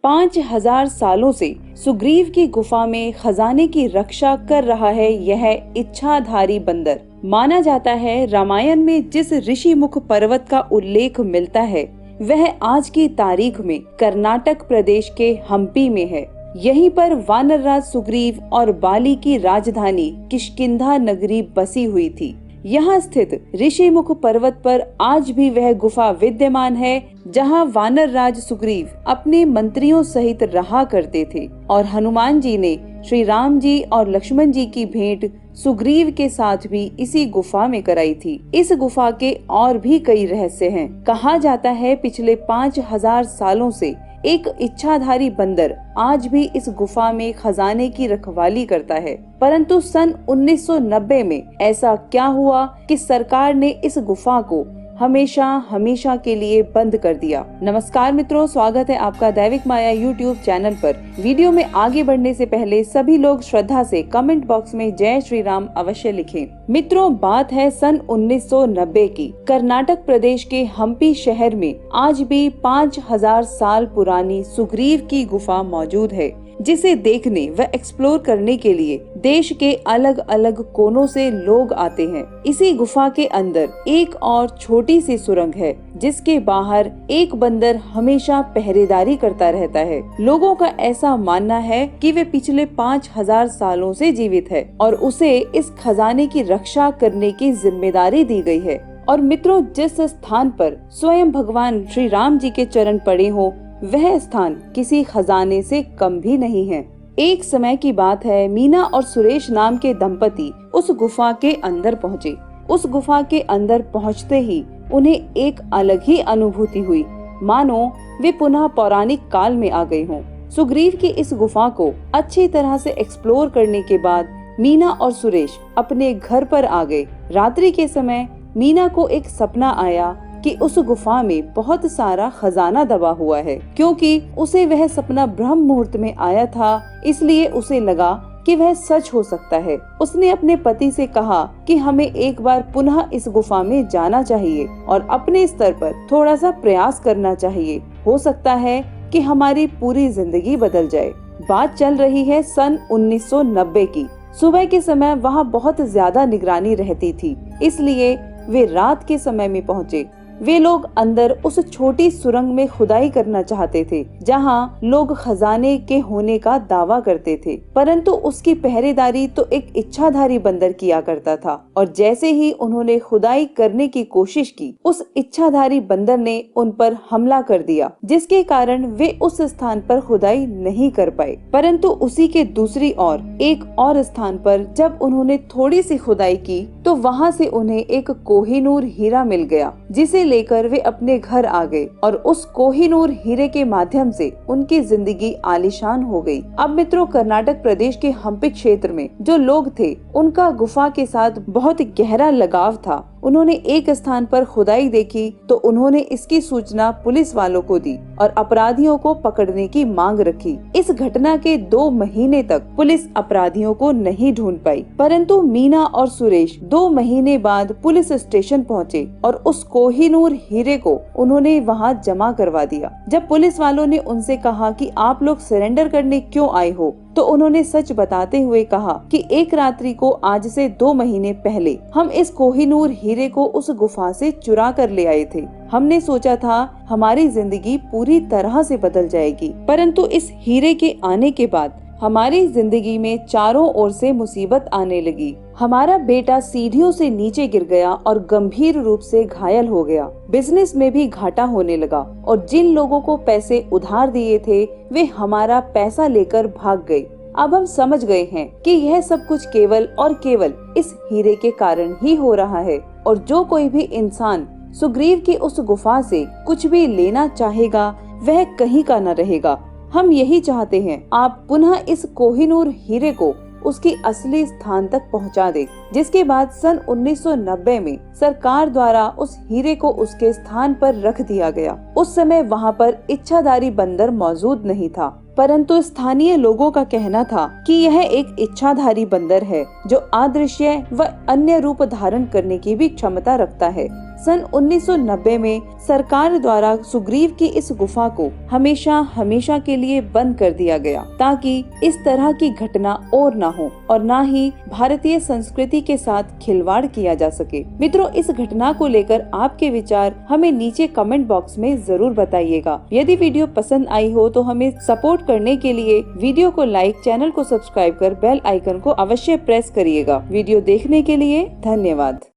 5000 सालों से सुग्रीव की गुफा में खजाने की रक्षा कर रहा है यह इच्छाधारी बंदर। माना जाता है रामायण में जिस ऋषिमुख पर्वत का उल्लेख मिलता है वह आज की तारीख में कर्नाटक प्रदेश के हम्पी में है। यहीं पर वानरराज सुग्रीव और बाली की राजधानी किष्किंधा नगरी बसी हुई थी। यहाँ स्थित ऋषिमुख पर्वत पर आज भी वह गुफा विद्यमान है जहाँ वानरराज सुग्रीव अपने मंत्रियों सहित रहा करते थे और हनुमान जी ने श्री राम जी और लक्ष्मण जी की भेंट सुग्रीव के साथ भी इसी गुफा में कराई थी। इस गुफा के और भी कई रहस्य हैं। कहा जाता है पिछले 5000 सालों से एक इच्छाधारी बंदर आज भी इस गुफा में खजाने की रखवाली करता है। परंतु सन 1990 में ऐसा क्या हुआ कि सरकार ने इस गुफा को हमेशा के लिए बंद कर दिया। नमस्कार मित्रों, स्वागत है आपका दैविक माया यूट्यूब चैनल पर। वीडियो में आगे बढ़ने से पहले सभी लोग श्रद्धा से कमेंट बॉक्स में जय श्री राम अवश्य लिखें। मित्रों, बात है सन 1990 की। कर्नाटक प्रदेश के हम्पी शहर में आज भी 5000 साल पुरानी सुग्रीव की गुफा मौजूद है, जिसे देखने व एक्सप्लोर करने के लिए देश के अलग अलग कोनों से लोग आते हैं। इसी गुफा के अंदर एक और छोटी सी सुरंग है जिसके बाहर एक बंदर हमेशा पहरेदारी करता रहता है। लोगों का ऐसा मानना है कि वे पिछले 5000 सालों से जीवित है और उसे इस खजाने की रक्षा करने की जिम्मेदारी दी गई है। और मित्रों, जिस स्थान पर स्वयं भगवान श्री राम जी के चरण पड़े हो वह स्थान किसी खजाने से कम भी नहीं है। एक समय की बात है, मीना और सुरेश नाम के दंपति उस गुफा के अंदर पहुँचे। उस गुफा के अंदर पहुँचते ही उन्हें एक अलग ही अनुभूति हुई, मानो वे पुनः पौराणिक काल में आ गए हों। सुग्रीव की इस गुफा को अच्छी तरह से एक्सप्लोर करने के बाद मीना और सुरेश अपने घर पर आ गए। रात्रि के समय मीना को एक सपना आया कि उस गुफा में बहुत सारा खजाना दबा हुआ है। क्योंकि उसे वह सपना ब्रह्म मुहूर्त में आया था, इसलिए उसे लगा कि वह सच हो सकता है। उसने अपने पति से कहा कि हमें एक बार पुनः इस गुफा में जाना चाहिए और अपने स्तर पर थोड़ा सा प्रयास करना चाहिए। हो सकता है कि हमारी पूरी जिंदगी बदल जाए। बात चल रही है सन 1990 की। सुबह के समय वहाँ बहुत ज्यादा निगरानी रहती थी, इसलिए वे रात के समय में पहुँचे। वे लोग अंदर उस छोटी सुरंग में खुदाई करना चाहते थे जहां लोग खजाने के होने का दावा करते थे, परंतु उसकी पहरेदारी तो एक इच्छाधारी बंदर किया करता था। और जैसे ही उन्होंने खुदाई करने की कोशिश की, उस इच्छाधारी बंदर ने उन पर हमला कर दिया, जिसके कारण वे उस स्थान पर खुदाई नहीं कर पाए। परंतु उसी के दूसरी ओर एक और स्थान पर जब उन्होंने थोड़ी सी खुदाई की तो वहाँ से उन्हें एक कोहिनूर हीरा मिल गया, जिसे लेकर वे अपने घर आ गए और उस कोहिनूर हीरे के माध्यम से उनकी जिंदगी आलीशान हो गई। अब मित्रों, कर्नाटक प्रदेश के हम्पी क्षेत्र में जो लोग थे उनका गुफा के साथ बहुत गहरा लगाव था। उन्होंने एक स्थान पर खुदाई देखी तो उन्होंने इसकी सूचना पुलिस वालों को दी और अपराधियों को पकड़ने की मांग रखी। इस घटना के 2 महीने तक पुलिस अपराधियों को नहीं ढूंढ पाई, परंतु मीना और सुरेश 2 महीने बाद पुलिस स्टेशन पहुँचे और उस कोहिनूर हीरे को उन्होंने वहाँ जमा करवा दिया। जब पुलिस वालों ने उनसे कहा कि आप लोग सरेंडर करने क्यों आए हो, तो उन्होंने सच बताते हुए कहा कि एक रात्रि को आज से 2 महीने पहले हम इस कोहिनूर हीरे को उस गुफा से चुरा कर ले आए थे। हमने सोचा था हमारी जिंदगी पूरी तरह से बदल जाएगी, परंतु इस हीरे के आने के बाद हमारी जिंदगी में चारों ओर से मुसीबत आने लगी। हमारा बेटा सीढ़ियों से नीचे गिर गया और गंभीर रूप से घायल हो गया। बिजनेस में भी घाटा होने लगा और जिन लोगों को पैसे उधार दिए थे वे हमारा पैसा लेकर भाग गए। अब हम समझ गए हैं कि यह सब कुछ केवल और केवल इस हीरे के कारण ही हो रहा है और जो कोई भी इंसान सुग्रीव की उस गुफा से कुछ भी लेना चाहेगा वह कहीं का न रहेगा। हम यही चाहते हैं आप पुनः इस कोहिनूर हीरे को उसकी असली स्थान तक पहुंचा दे, जिसके बाद सन 1990 में सरकार द्वारा उस हीरे को उसके स्थान पर रख दिया गया। उस समय वहां पर इच्छाधारी बंदर मौजूद नहीं था, परंतु स्थानीय लोगों का कहना था कि यह एक इच्छाधारी बंदर है जो अदृश्य व अन्य रूप धारण करने की भी क्षमता रखता है। सन 1990 में सरकार द्वारा सुग्रीव की इस गुफा को हमेशा हमेशा के लिए बंद कर दिया गया, ताकि इस तरह की घटना और ना हो और ना ही भारतीय संस्कृति के साथ खिलवाड़ किया जा सके। मित्रों, इस घटना को लेकर आपके विचार हमें नीचे कमेंट बॉक्स में जरूर बताइएगा। यदि वीडियो पसंद आई हो तो हमें सपोर्ट करने के लिए वीडियो को लाइक, चैनल को सब्सक्राइब कर बेल आइकन को अवश्य प्रेस करिएगा। वीडियो देखने के लिए धन्यवाद।